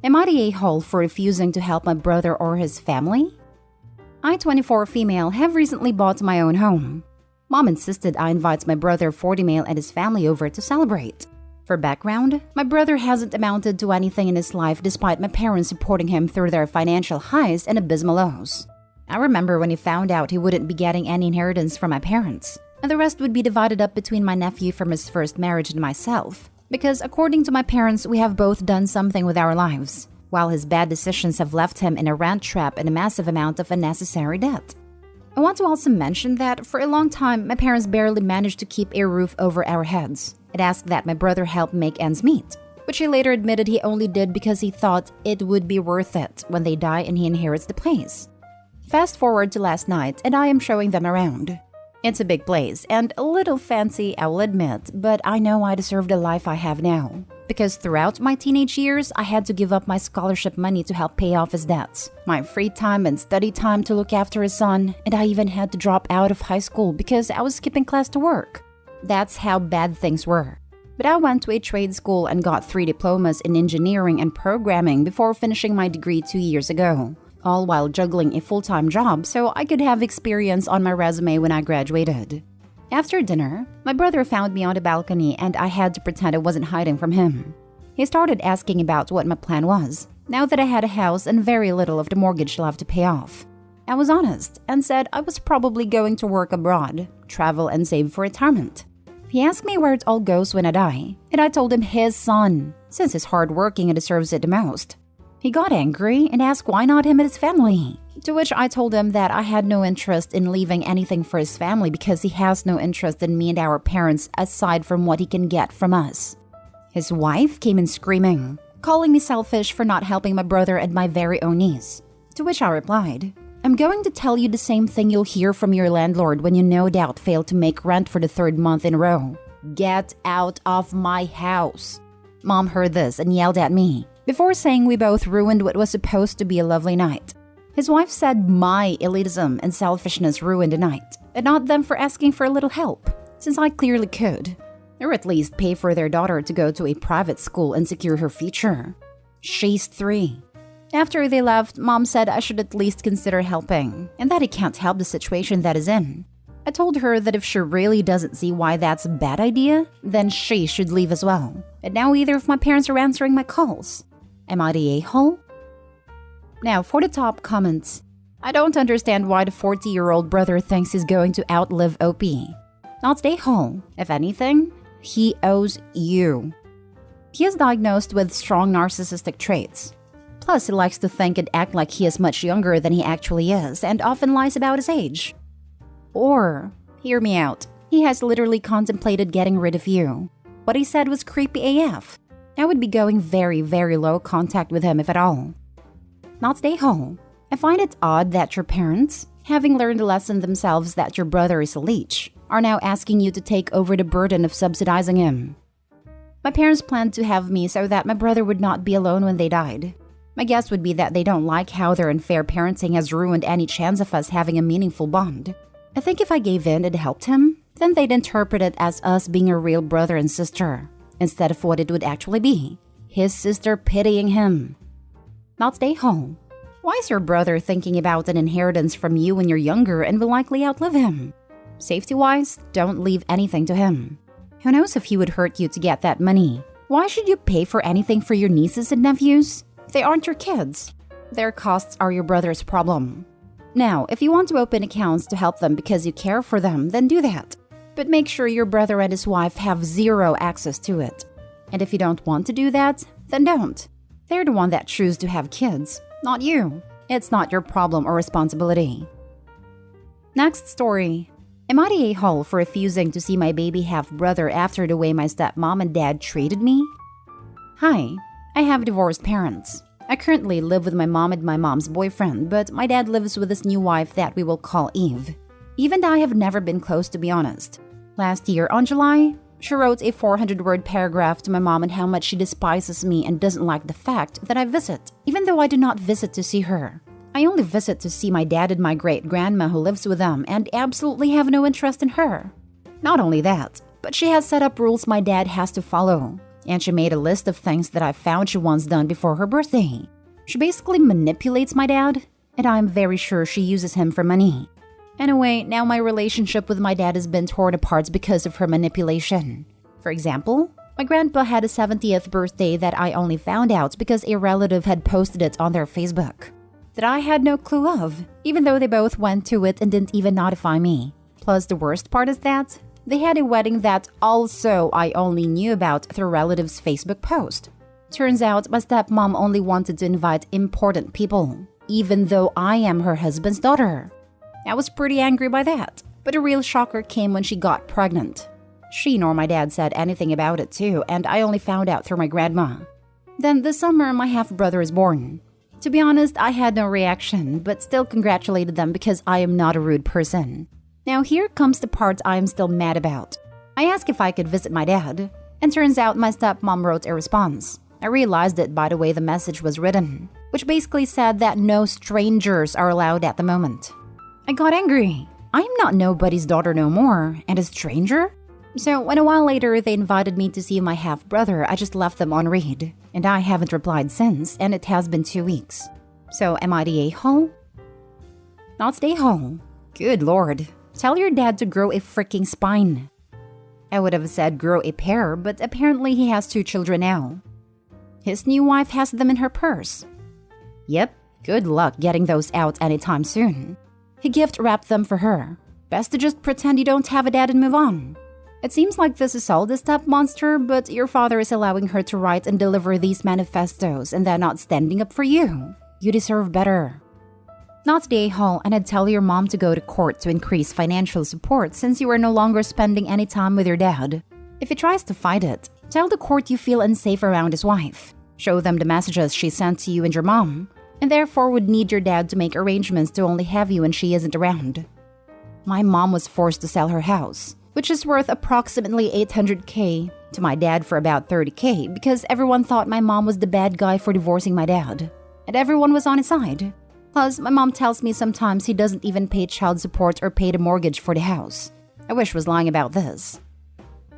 Am I the a-hole for refusing to help my brother or his family? I, 24 female, have recently bought my own home. Mom insisted I invite my brother 40 male and his family over to celebrate. For background, my brother hasn't amounted to anything in his life despite my parents supporting him through their financial highs and abysmal lows. I remember when he found out he wouldn't be getting any inheritance from my parents, and the rest would be divided up between my nephew from his first marriage and myself, because according to my parents, we have both done something with our lives, while his bad decisions have left him in a rent trap and a massive amount of unnecessary debt. I want to also mention that for a long time, my parents barely managed to keep a roof over our heads. It asked that my brother help make ends meet, which he later admitted he only did because he thought it would be worth it when they die and he inherits the place. Fast forward to last night, and I am showing them around. It's a big place and a little fancy, I will admit, but I know I deserve the life I have now. Because throughout my teenage years, I had to give up my scholarship money to help pay off his debts, my free time and study time to look after his son, and I even had to drop out of high school because I was skipping class to work. That's how bad things were. But I went to a trade school and got 3 diplomas in engineering and programming before finishing my degree 2 years ago, all while juggling a full-time job so I could have experience on my resume when I graduated. After dinner, my brother found me on the balcony and I had to pretend I wasn't hiding from him. He started asking about what my plan was, now that I had a house and very little of the mortgage left to pay off. I was honest and said I was probably going to work abroad, travel and save for retirement. He asked me where it all goes when I die, and I told him his son, since he's hardworking and deserves it the most. He got angry and asked why not him and his family, to which I told him that I had no interest in leaving anything for his family because he has no interest in me and our parents aside from what he can get from us. His wife came in screaming, calling me selfish for not helping my brother and my very own niece, to which I replied, I'm going to tell you the same thing you'll hear from your landlord when you no doubt fail to make rent for the 3rd month in a row. Get out of my house. Mom heard this and yelled at me, before saying we both ruined what was supposed to be a lovely night. His wife said my elitism and selfishness ruined the night, and not them for asking for a little help, since I clearly could. Or at least pay for their daughter to go to a private school and secure her future. She's 3. After they left, Mom said I should at least consider helping, and that he can't help the situation that is in. I told her that if she really doesn't see why that's a bad idea, then she should leave as well. And now either of my parents are answering my calls. Am I the a-hole? Now for the top comments. I don't understand why the 40-year-old brother thinks he's going to outlive OP. Not the a-hole. If anything, he owes you. He is diagnosed with strong narcissistic traits. Plus, he likes to think and act like he is much younger than he actually is and often lies about his age. Or, hear me out, he has literally contemplated getting rid of you. What he said was creepy AF. I would be going very, very low contact with him if at all. Not the a-hole. I find it odd that your parents, having learned the lesson themselves that your brother is a leech, are now asking you to take over the burden of subsidizing him. My parents planned to have me so that my brother would not be alone when they died. My guess would be that they don't like how their unfair parenting has ruined any chance of us having a meaningful bond. I think if I gave in and helped him, then they'd interpret it as us being a real brother and sister, instead of what it would actually be, his sister pitying him. Not the a-hole. Why is your brother thinking about an inheritance from you when you're younger and will likely outlive him? Safety-wise, don't leave anything to him. Who knows if he would hurt you to get that money? Why should you pay for anything for your nieces and nephews? They aren't your kids. Their costs are your brother's problem. Now, if you want to open accounts to help them because you care for them, then do that. But make sure your brother and his wife have zero access to it. And if you don't want to do that, then don't. They're the one that choose to have kids, not you. It's not your problem or responsibility. Next story. Am I the a-hole for refusing to see my baby half-brother after the way my stepmom and dad treated me? Hi, I have divorced parents. I currently live with my mom and my mom's boyfriend, but my dad lives with his new wife that we will call Eve. Eve and I have never been close, to be honest. Last year, on July, she wrote a 400-word paragraph to my mom on how much she despises me and doesn't like the fact that I visit, even though I do not visit to see her. I only visit to see my dad and my great-grandma who lives with them and absolutely have no interest in her. Not only that, but she has set up rules my dad has to follow, And she made a list of things that I found she once done before her birthday. She basically manipulates my dad, and I'm very sure she uses him for money. Anyway, now my relationship with my dad has been torn apart because of her manipulation. For example, my grandpa had a 70th birthday that I only found out because a relative had posted it on their Facebook. That I had no clue of, even though they both went to it and didn't even notify me. Plus, the worst part is that they had a wedding that also I only knew about through relatives' Facebook post. Turns out my stepmom only wanted to invite important people, even though I am her husband's daughter. I was pretty angry by that, but a real shocker came when she got pregnant. She nor my dad said anything about it too, and I only found out through my grandma. Then this summer, my half-brother is born. To be honest, I had no reaction, but still congratulated them because I am not a rude person. Now here comes the part I am still mad about. I asked if I could visit my dad, and turns out my stepmom wrote a response. I realized it by the way the message was written, which basically said that no strangers are allowed at the moment. I got angry. I'm not nobody's daughter no more, and a stranger? So when a while later they invited me to see my half-brother, I just left them on read, and I haven't replied since, and it has been 2 weeks. So am I the a-hole? Not the a-hole. Good lord. Tell your dad to grow a freaking spine. I would have said grow a pair, but apparently he has 2 children now. His new wife has them in her purse. Yep, good luck getting those out anytime soon. He gift-wrapped them for her. Best to just pretend you don't have a dad and move on. It seems like this is all the step-monster, but your father is allowing her to write and deliver these manifestos and they're not standing up for you. You deserve better. Not the a-hole, and I'd tell your mom to go to court to increase financial support since you are no longer spending any time with your dad. If he tries to fight it, tell the court you feel unsafe around his wife. Show them the messages she sent to you and your mom, and therefore would need your dad to make arrangements to only have you when she isn't around. My mom was forced to sell her house, which is worth approximately $800K, to my dad for about $30K because everyone thought my mom was the bad guy for divorcing my dad. And everyone was on his side. Plus, my mom tells me sometimes he doesn't even pay child support or pay the mortgage for the house. I wish was lying about this.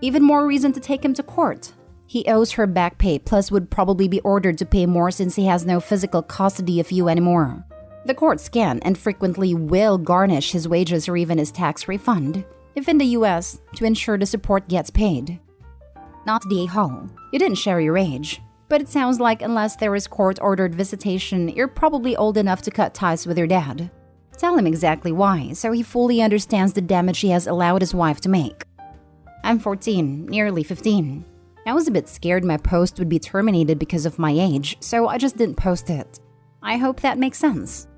Even more reason to take him to court. He owes her back pay plus would probably be ordered to pay more since he has no physical custody of you anymore. The courts can and frequently will garnish his wages or even his tax refund, if in the US, to ensure the support gets paid. Not the a-hole. You didn't share your age. But it sounds like unless there is court-ordered visitation, you're probably old enough to cut ties with your dad. Tell him exactly why, so he fully understands the damage he has allowed his wife to make. I'm 14, nearly 15. I was a bit scared my post would be terminated because of my age, so I just didn't post it. I hope that makes sense.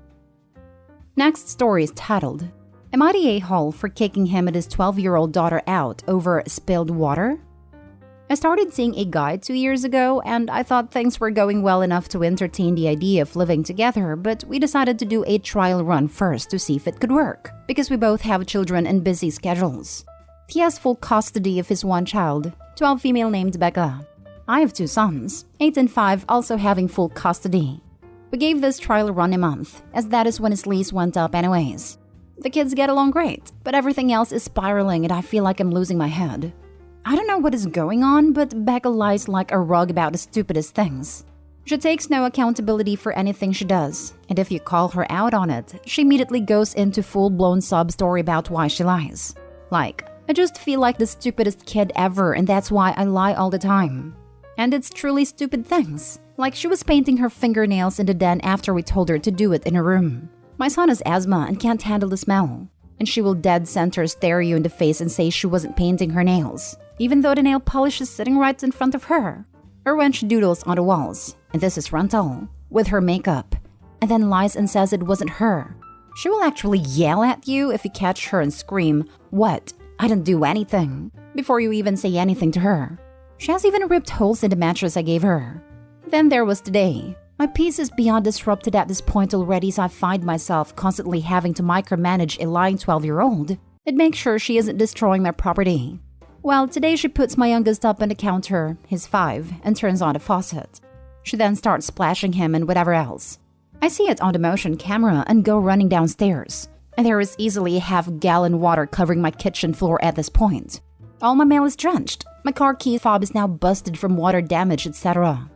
Next story is titled, Am I the a-hole for kicking him and his 12-year-old daughter out over spilled water? I started seeing a guy 2 years ago, and I thought things were going well enough to entertain the idea of living together, but we decided to do a trial run first to see if it could work, because we both have children and busy schedules. He has full custody of his one child, 12 female named Becca. I have 2 sons, 8 and 5, also having full custody. We gave this trial run a month, as that is when his lease went up anyways. The kids get along great, but everything else is spiraling and I feel like I'm losing my head. I don't know what is going on, but Becca lies like a rug about the stupidest things. She takes no accountability for anything she does, and if you call her out on it, she immediately goes into full-blown sob-story about why she lies. Like, I just feel like the stupidest kid ever and that's why I lie all the time. And it's truly stupid things. Like she was painting her fingernails in the den after we told her to do it in her room. My son has asthma and can't handle the smell. And she will dead center stare you in the face and say she wasn't painting her nails, even though the nail polish is sitting right in front of her. Or when she doodles on the walls, and this is rental, with her makeup, and then lies and says it wasn't her. She will actually yell at you if you catch her and scream, "What? I didn't do anything," before you even say anything to her. She has even ripped holes in the mattress I gave her. Then there was today. My peace is beyond disrupted at this point already, so I find myself constantly having to micromanage a lying 12-year-old and make sure she isn't destroying my property. Well, today she puts my youngest up on the counter, he's 5, and turns on the faucet. She then starts splashing him and whatever else. I see it on the motion camera and go running downstairs, and there is easily a half-gallon water covering my kitchen floor at this point. All my mail is drenched, My car key fob is now busted from water damage, etc.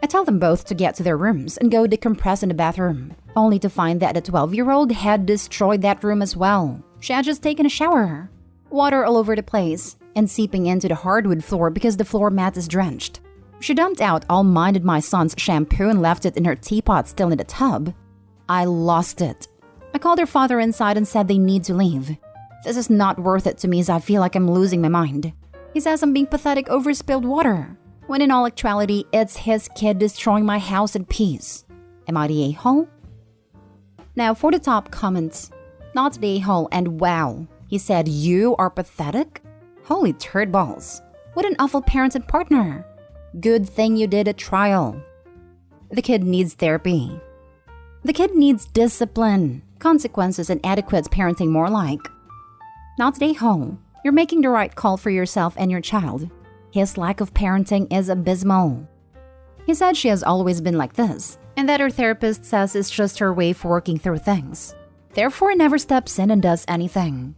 I tell them both to get to their rooms and go decompress in the bathroom, only to find that the 12-year-old had destroyed that room as well. She had just taken a shower. Water all over the place and seeping into the hardwood floor because the floor mat is drenched. She dumped out all mine and my son's shampoo and left it in her teapot still in the tub. I lost it. I called her father inside and said they need to leave. This is not worth it to me as I feel like I'm losing my mind. He says I'm being pathetic over spilled water, when in all actuality, it's his kid destroying my house in peace. Am I the a-hole? Now for the top comments. Not the a-hole and wow. He said, you are pathetic? Holy turd balls. What an awful parent and partner. Good thing you did a trial. The kid needs therapy. The kid needs discipline, consequences, and adequate parenting more like. Not the a-hole. You're making the right call for yourself and your child. His lack of parenting is abysmal. He said she has always been like this, and that her therapist says it's just her way of working through things. Therefore, never steps in and does anything.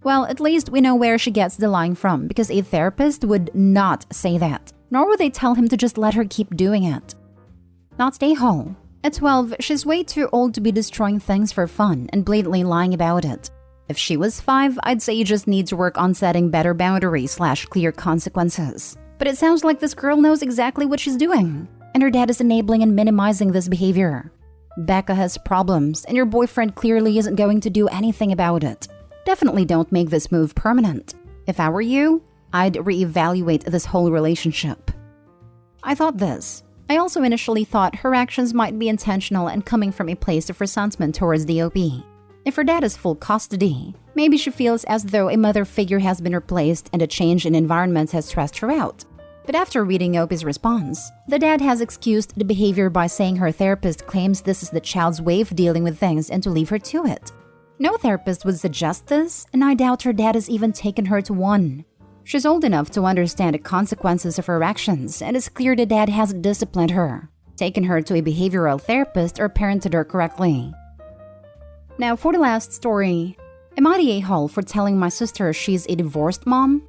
Well, at least we know where she gets the line from, because a therapist would not say that, nor would they tell him to just let her keep doing it. Not stay home. At 12, she's way too old to be destroying things for fun and blatantly lying about it. If she was 5, I'd say you just need to work on setting better boundaries/clear consequences. But it sounds like this girl knows exactly what she's doing, and her dad is enabling and minimizing this behavior. Becca has problems, and your boyfriend clearly isn't going to do anything about it. Definitely don't make this move permanent. If I were you, I'd reevaluate this whole relationship. I thought this. I also initially thought her actions might be intentional and coming from a place of resentment towards the OP. If her dad has full custody, maybe she feels as though a mother figure has been replaced and a change in environment has stressed her out. But after reading OP's response, the dad has excused the behavior by saying her therapist claims this is the child's way of dealing with things and to leave her to it. No therapist would suggest this, and I doubt her dad has even taken her to one. She's old enough to understand the consequences of her actions, and it's clear the dad hasn't disciplined her, taken her to a behavioral therapist, or parented her correctly. Now for the last story. Am I the a-hole for telling my sister she's a divorced mom?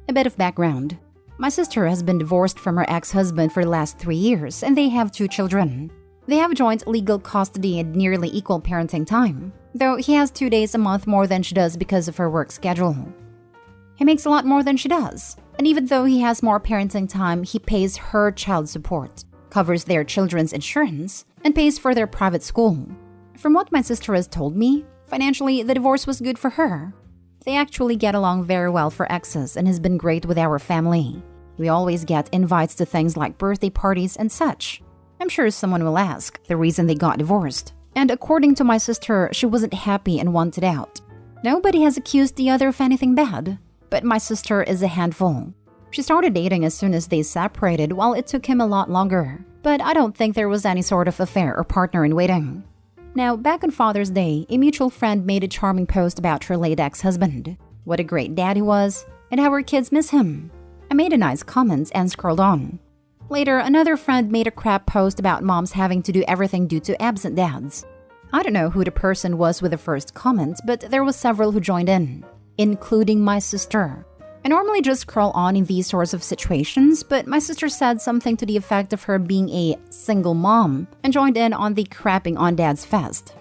A bit of background. My sister has been divorced from her ex-husband for the last 3 years, and they have 2 children. They have joint legal custody and nearly equal parenting time, though he has 2 days a month more than she does because of her work schedule. He makes a lot more than she does, and even though he has more parenting time, he pays her child support, covers their children's insurance, and pays for their private school. From what my sister has told me, financially, the divorce was good for her. They actually get along very well for exes and has been great with our family. We always get invites to things like birthday parties and such. I'm sure someone will ask the reason they got divorced. And according to my sister, she wasn't happy and wanted out. Nobody has accused the other of anything bad, but my sister is a handful. She started dating as soon as they separated, while it took him a lot longer. But I don't think there was any sort of affair or partner in waiting. Now, back on Father's Day, a mutual friend made a charming post about her late ex-husband. What a great dad he was, and how her kids miss him. I made a nice comment and scrolled on. Later, another friend made a crap post about moms having to do everything due to absent dads. I don't know who the person was with the first comment, but there was several who joined in, including my sister. I normally just scroll on in these sorts of situations, but my sister said something to the effect of her being a single mom and joined in on the crapping on dad's fest.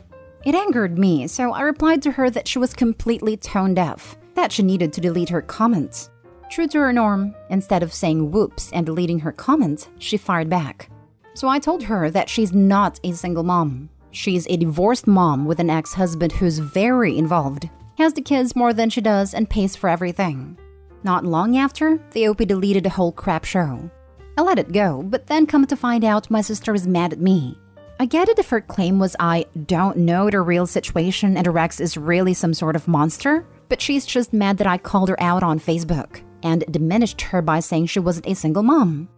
It angered me, so I replied to her that she was completely tone deaf, that she needed to delete her comments. True to her norm, instead of saying whoops and deleting her comment, she fired back. So I told her that she's not a single mom. She's a divorced mom with an ex-husband who's very involved, has the kids more than she does, and pays for everything. Not long after, the OP deleted the whole crap show. I let it go, but then come to find out my sister is mad at me. I get it if her claim was I don't know the real situation and Rex is really some sort of monster, but she's just mad that I called her out on Facebook and diminished her by saying she wasn't a single mom.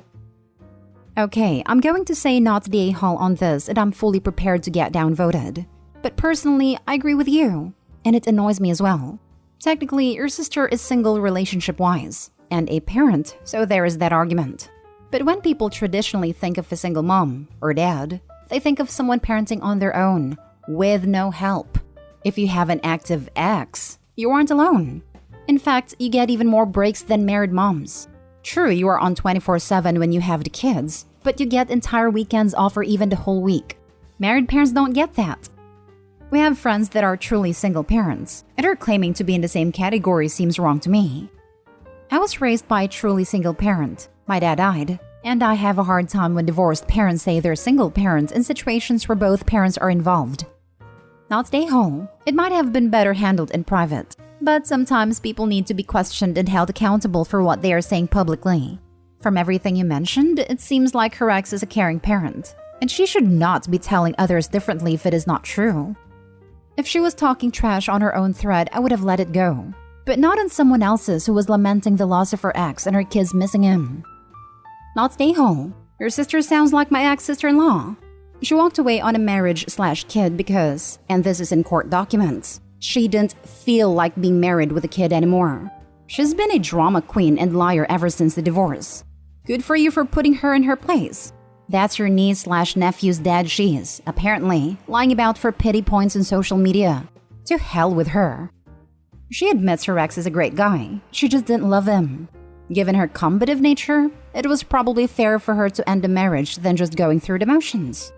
Okay, I'm going to say not the a-hole on this, and I'm fully prepared to get downvoted. But personally, I agree with you, and it annoys me as well. Technically, your sister is single relationship-wise, and a parent, so there is that argument. But when people traditionally think of a single mom or dad, they think of someone parenting on their own, with no help. If you have an active ex, you aren't alone. In fact, you get even more breaks than married moms. True, you are on 24/7 when you have the kids, but you get entire weekends off or even the whole week. Married parents don't get that. We have friends that are truly single parents, and her claiming to be in the same category seems wrong to me. I was raised by a truly single parent. My dad died, and I have a hard time when divorced parents say they're single parents in situations where both parents are involved. Not stay home. It might have been better handled in private, but sometimes people need to be questioned and held accountable for what they are saying publicly. From everything you mentioned, it seems like her ex is a caring parent, and she should not be telling others differently if it is not true. If she was talking trash on her own thread, I would have let it go, but not on someone else's who was lamenting the loss of her ex and her kids missing him. Not stay home. Your sister sounds like my ex-sister-in-law. She walked away on a marriage/kid because, and this is in court documents, she didn't feel like being married with a kid anymore. She's been a drama queen and liar ever since the divorce. Good for you for putting her in her place. That's your niece/nephew's dad she is, apparently, lying about for pity points on social media. To hell with her. She admits her ex is a great guy, she just didn't love him. Given her combative nature, it was probably fairer for her to end the marriage than just going through the motions.